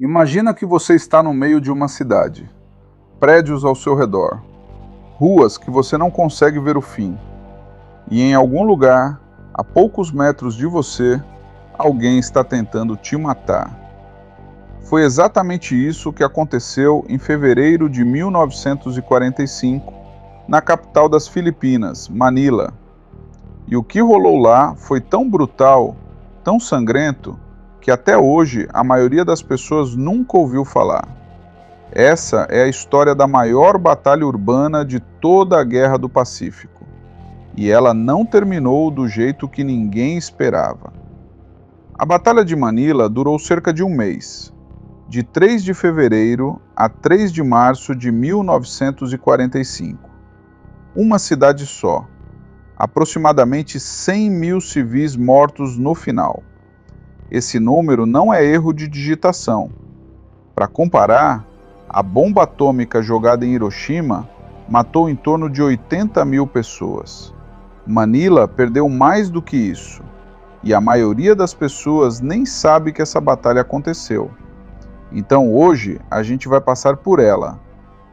Imagina que você está no meio de uma cidade, prédios ao seu redor, ruas que você não consegue ver o fim, e em algum lugar, a poucos metros de você, alguém está tentando te matar. Foi exatamente isso que aconteceu em fevereiro de 1945, na capital das Filipinas, Manila. E o que rolou lá foi tão brutal, tão sangrento, que até hoje a maioria das pessoas nunca ouviu falar. Essa é a história da maior batalha urbana de toda a Guerra do Pacífico. E ela não terminou do jeito que ninguém esperava. A Batalha de Manila durou cerca de um mês, de 3 de fevereiro a 3 de março de 1945. Uma cidade só, aproximadamente 100 mil civis mortos no final. Esse número não é erro de digitação. Para comparar, a bomba atômica jogada em Hiroshima matou em torno de 80 mil pessoas. Manila perdeu mais do que isso, e a maioria das pessoas nem sabe que essa batalha aconteceu. Então hoje a gente vai passar por ela,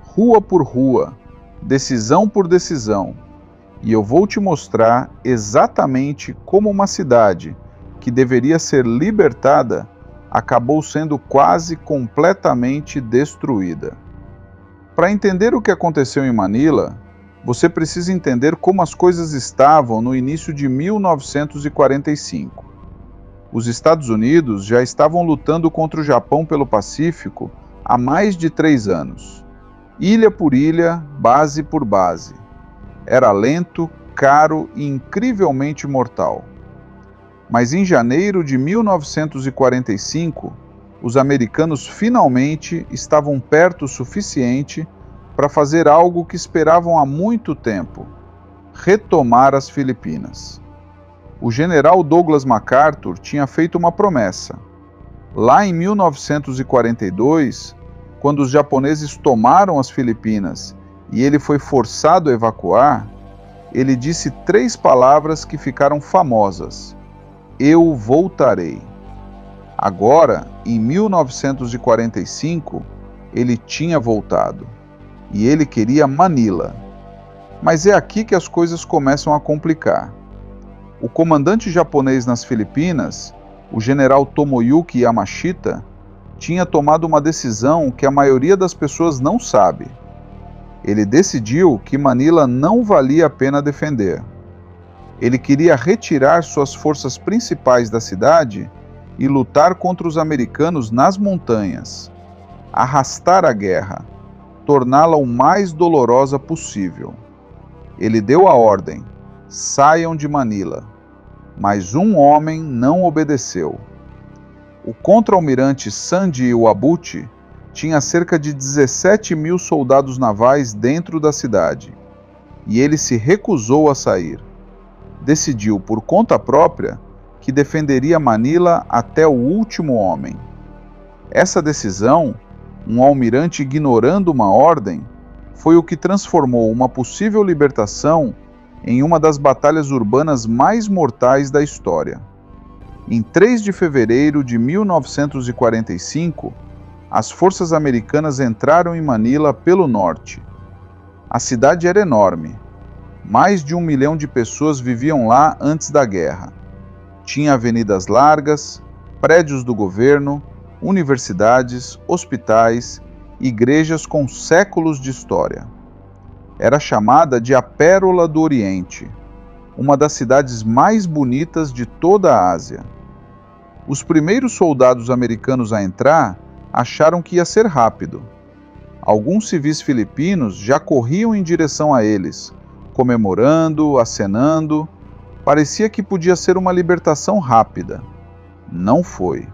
rua por rua, decisão por decisão, e eu vou te mostrar exatamente como uma cidade que deveria ser libertada acabou sendo quase completamente destruída. Para entender o que aconteceu em Manila, você precisa entender como as coisas estavam no início de 1945. Os Estados Unidos já estavam lutando contra o Japão pelo Pacífico há mais de 3 anos. Ilha por ilha, base por base. Era lento, caro e incrivelmente mortal. Mas em janeiro de 1945, os americanos finalmente estavam perto o suficiente para fazer algo que esperavam há muito tempo: retomar as Filipinas. O general Douglas MacArthur tinha feito uma promessa. Lá em 1942, quando os japoneses tomaram as Filipinas e ele foi forçado a evacuar, ele disse 3 palavras que ficaram famosas: eu voltarei. Agora, em 1945, ele tinha voltado. E ele queria Manila. Mas é aqui que as coisas começam a complicar. O comandante japonês nas Filipinas, o general Tomoyuki Yamashita, tinha tomado uma decisão que a maioria das pessoas não sabe. Ele decidiu que Manila não valia a pena defender. Ele queria retirar suas forças principais da cidade e lutar contra os americanos nas montanhas, arrastar a guerra, torná-la o mais dolorosa possível. Ele deu a ordem: saiam de Manila. Mas um homem não obedeceu. O contra-almirante Sanji Iwabuchi tinha cerca de 17 mil soldados navais dentro da cidade, e ele se recusou a sair. Decidiu por conta própria que defenderia Manila até o último homem. Essa decisão, um almirante ignorando uma ordem, foi o que transformou uma possível libertação em uma das batalhas urbanas mais mortais da história. Em 3 de fevereiro de 1945, as forças americanas entraram em Manila pelo norte. A cidade era enorme. Mais de 1 milhão de pessoas viviam lá antes da guerra. Tinha avenidas largas, prédios do governo, universidades, hospitais, igrejas com séculos de história. Era chamada de a Pérola do Oriente, uma das cidades mais bonitas de toda a Ásia. Os primeiros soldados americanos a entrar acharam que ia ser rápido. Alguns civis filipinos já corriam em direção a eles, comemorando, acenando. Parecia que podia ser uma libertação rápida. Não foi.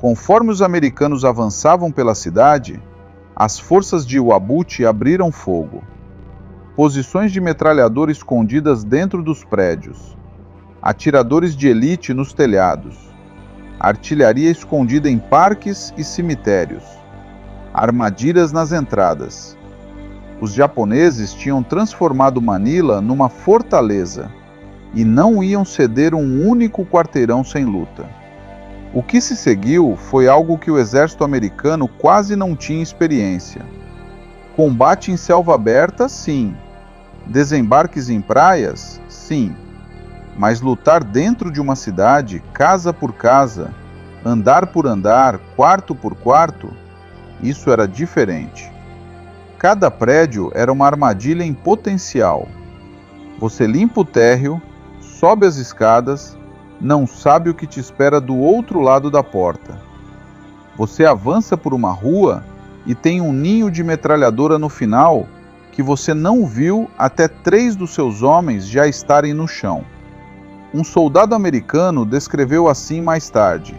Conforme os americanos avançavam pela cidade, as forças de Iwabuchi abriram fogo. Posições de metralhador escondidas dentro dos prédios, atiradores de elite nos telhados, artilharia escondida em parques e cemitérios, armadilhas nas entradas. Os japoneses tinham transformado Manila numa fortaleza e não iam ceder um único quarteirão sem luta. O que se seguiu foi algo que o exército americano quase não tinha experiência. Combate em selva aberta, sim. Desembarques em praias, sim. Mas lutar dentro de uma cidade, casa por casa, andar por andar, quarto por quarto, isso era diferente. Cada prédio era uma armadilha em potencial. Você limpa o térreo, sobe as escadas, não sabe o que te espera do outro lado da porta. Você avança por uma rua e tem um ninho de metralhadora no final que você não viu até 3 dos seus homens já estarem no chão. Um soldado americano descreveu assim mais tarde: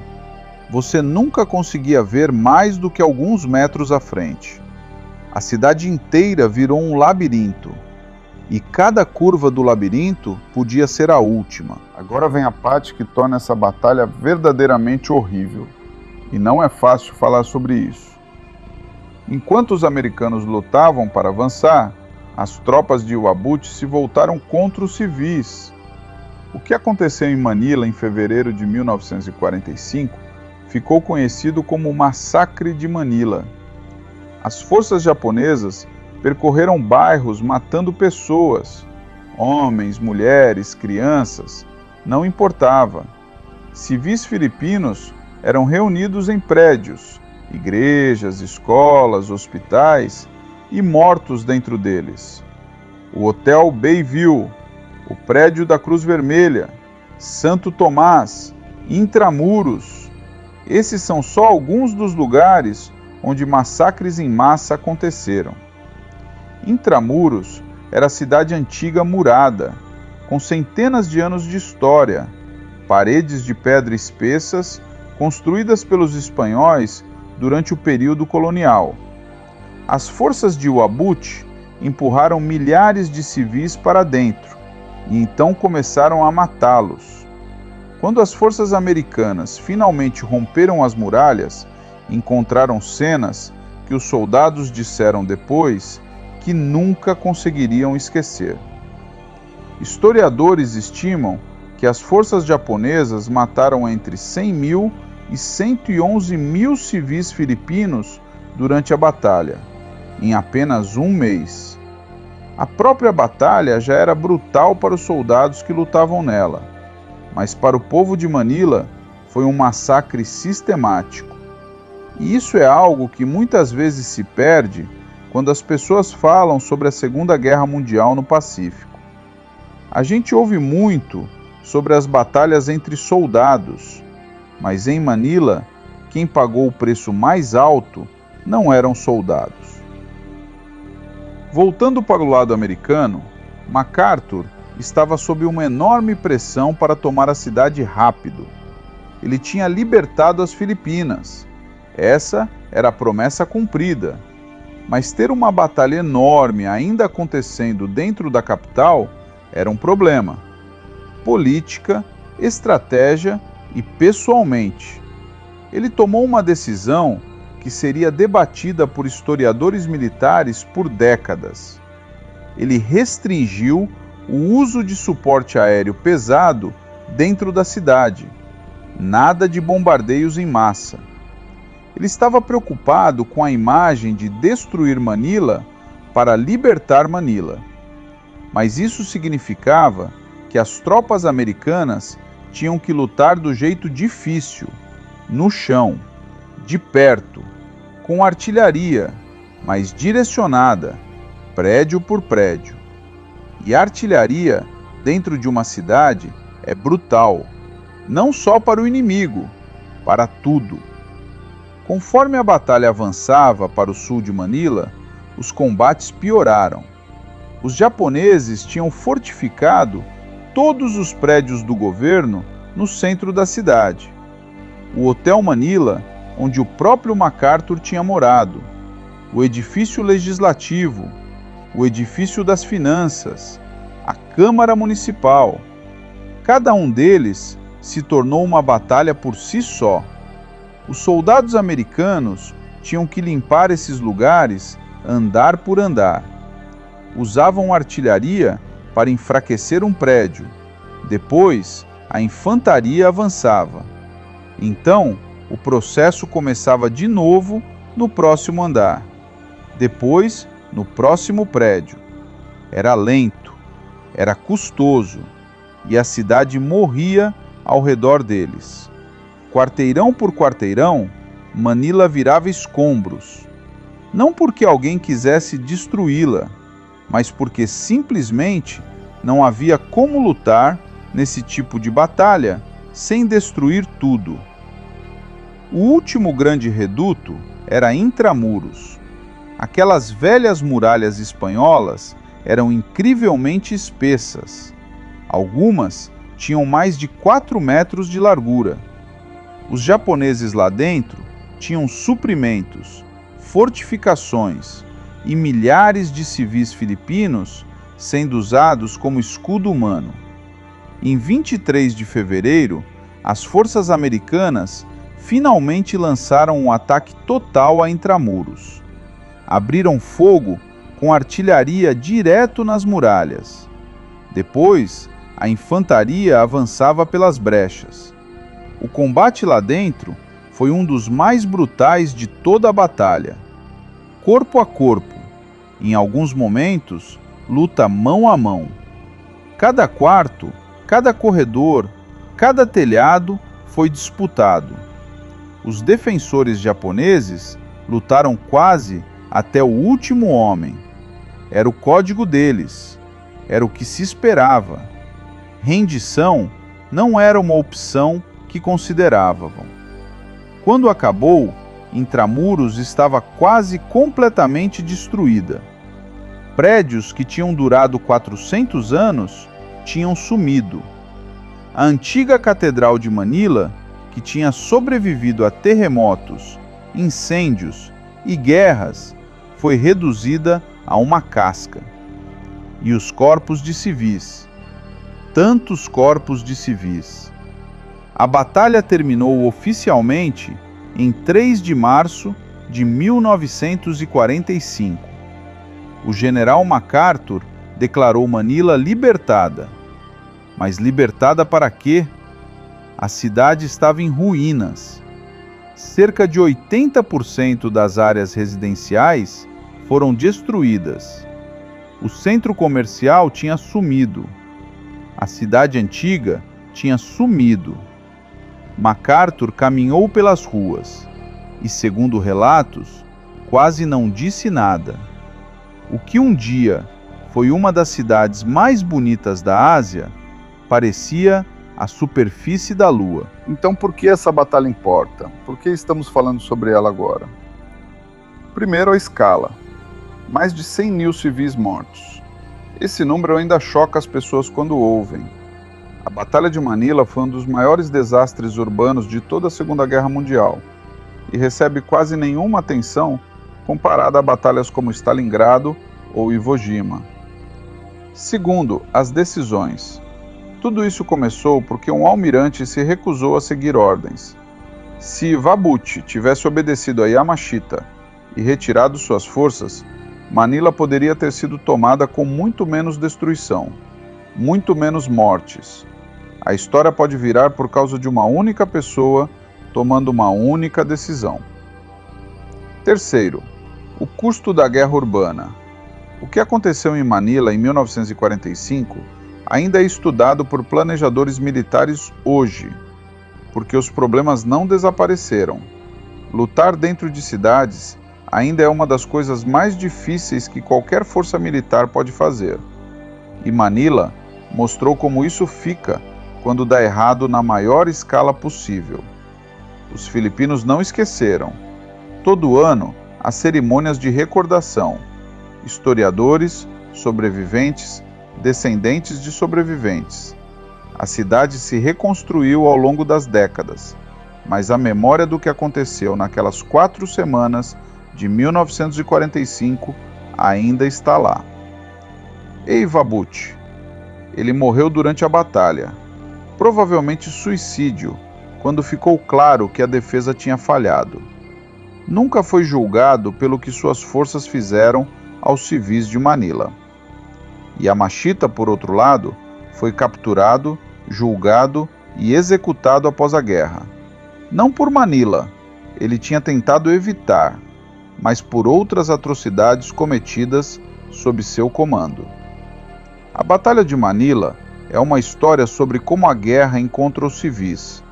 você nunca conseguia ver mais do que alguns metros à frente. A cidade inteira virou um labirinto, e cada curva do labirinto podia ser a última. Agora vem a parte que torna essa batalha verdadeiramente horrível, e não é fácil falar sobre isso. Enquanto os americanos lutavam para avançar, as tropas de Uabut se voltaram contra os civis. O que aconteceu em Manila em fevereiro de 1945 ficou conhecido como o Massacre de Manila. As forças japonesas percorreram bairros matando pessoas, homens, mulheres, crianças, não importava. Civis filipinos eram reunidos em prédios, igrejas, escolas, hospitais e mortos dentro deles. O Hotel Bayview, o prédio da Cruz Vermelha, Santo Tomás, Intramuros. Esses são só alguns dos lugares onde massacres em massa aconteceram. Intramuros era a cidade antiga murada, com centenas de anos de história, paredes de pedra espessas construídas pelos espanhóis durante o período colonial. As forças de Uabut empurraram milhares de civis para dentro e então começaram a matá-los. Quando as forças americanas finalmente romperam as muralhas, encontraram cenas que os soldados disseram depois que nunca conseguiriam esquecer. Historiadores estimam que as forças japonesas mataram entre 100 mil e 111 mil civis filipinos durante a batalha, em apenas um mês. A própria batalha já era brutal para os soldados que lutavam nela, mas para o povo de Manila foi um massacre sistemático. E isso é algo que muitas vezes se perde quando as pessoas falam sobre a Segunda Guerra Mundial no Pacífico. A gente ouve muito sobre as batalhas entre soldados, mas em Manila, quem pagou o preço mais alto não eram soldados. Voltando para o lado americano, MacArthur estava sob uma enorme pressão para tomar a cidade rápido. Ele tinha libertado as Filipinas. Essa era a promessa cumprida. Mas ter uma batalha enorme ainda acontecendo dentro da capital era um problema. Política, estratégia e pessoalmente. Ele tomou uma decisão que seria debatida por historiadores militares por décadas. Ele restringiu o uso de suporte aéreo pesado dentro da cidade. Nada de bombardeios em massa. Ele estava preocupado com a imagem de destruir Manila para libertar Manila. Mas isso significava que as tropas americanas tinham que lutar do jeito difícil, no chão, de perto, com artilharia, mas direcionada, prédio por prédio. E a artilharia, dentro de uma cidade, é brutal, não só para o inimigo, para tudo. Conforme a batalha avançava para o sul de Manila, os combates pioraram. Os japoneses tinham fortificado todos os prédios do governo no centro da cidade. O Hotel Manila, onde o próprio MacArthur tinha morado, o edifício legislativo, o edifício das finanças, a Câmara Municipal. Cada um deles se tornou uma batalha por si só. Os soldados americanos tinham que limpar esses lugares andar por andar. Usavam artilharia para enfraquecer um prédio. Depois, a infantaria avançava. Então, o processo começava de novo no próximo andar, depois no próximo prédio. Era lento, era custoso, e a cidade morria ao redor deles. Quarteirão por quarteirão, Manila virava escombros. Não porque alguém quisesse destruí-la, mas porque simplesmente não havia como lutar nesse tipo de batalha sem destruir tudo. O último grande reduto era Intramuros. Aquelas velhas muralhas espanholas eram incrivelmente espessas. Algumas tinham mais de 4 metros de largura. Os japoneses lá dentro tinham suprimentos, fortificações e milhares de civis filipinos sendo usados como escudo humano. Em 23 de fevereiro, as forças americanas finalmente lançaram um ataque total a Intramuros. Abriram fogo com artilharia direto nas muralhas. Depois, a infantaria avançava pelas brechas. O combate lá dentro foi um dos mais brutais de toda a batalha. Corpo a corpo, em alguns momentos, luta mão a mão. Cada quarto, cada corredor, cada telhado foi disputado. Os defensores japoneses lutaram quase até o último homem. Era o código deles, era o que se esperava. Rendição não era uma opção que consideravam. Quando acabou, Intramuros estava quase completamente destruída. Prédios que tinham durado 400 anos tinham sumido. A antiga Catedral de Manila, que tinha sobrevivido a terremotos, incêndios e guerras, foi reduzida a uma casca. E os corpos de civis, tantos corpos de civis. A batalha terminou oficialmente em 3 de março de 1945. O general MacArthur declarou Manila libertada. Mas libertada para quê? A cidade estava em ruínas. Cerca de 80% das áreas residenciais foram destruídas. O centro comercial tinha sumido. A cidade antiga tinha sumido. MacArthur caminhou pelas ruas e, segundo relatos, quase não disse nada. O que um dia foi uma das cidades mais bonitas da Ásia parecia a superfície da Lua. Então, por que essa batalha importa? Por que estamos falando sobre ela agora? Primeiro, a escala. Mais de 100 mil civis mortos. Esse número ainda choca as pessoas quando ouvem. A Batalha de Manila foi um dos maiores desastres urbanos de toda a Segunda Guerra Mundial e recebe quase nenhuma atenção comparada a batalhas como Stalingrado ou Iwo Jima. Segundo, as decisões. Tudo isso começou porque um almirante se recusou a seguir ordens. Se Iwabuchi tivesse obedecido a Yamashita e retirado suas forças, Manila poderia ter sido tomada com muito menos destruição, muito menos mortes. A história pode virar por causa de uma única pessoa tomando uma única decisão. Terceiro, o custo da guerra urbana. O que aconteceu em Manila em 1945 ainda é estudado por planejadores militares hoje, porque os problemas não desapareceram. Lutar dentro de cidades ainda é uma das coisas mais difíceis que qualquer força militar pode fazer. E Manila mostrou como isso fica quando dá errado na maior escala possível. Os filipinos não esqueceram. Todo ano, há cerimônias de recordação. Historiadores, sobreviventes, descendentes de sobreviventes. A cidade se reconstruiu ao longo das décadas, mas a memória do que aconteceu naquelas 4 semanas de 1945 ainda está lá. E Iwabuchi? Ele morreu durante a batalha, provavelmente suicídio, quando ficou claro que a defesa tinha falhado. Nunca foi julgado pelo que suas forças fizeram aos civis de Manila. Yamashita, por outro lado, foi capturado, julgado e executado após a guerra. Não por Manila, ele tinha tentado evitar, mas por outras atrocidades cometidas sob seu comando. A Batalha de Manila é uma história sobre como a guerra encontra os civis,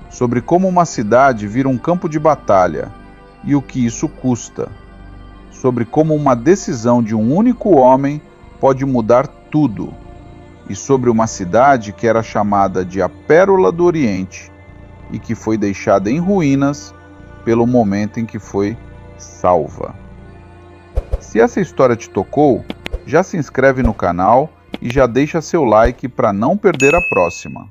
sobre como uma cidade vira um campo de batalha e o que isso custa, sobre como uma decisão de um único homem pode mudar tudo, e sobre uma cidade que era chamada de a Pérola do Oriente e que foi deixada em ruínas pelo momento em que foi salva. Se essa história te tocou, já se inscreve no canal e já deixa seu like para não perder a próxima.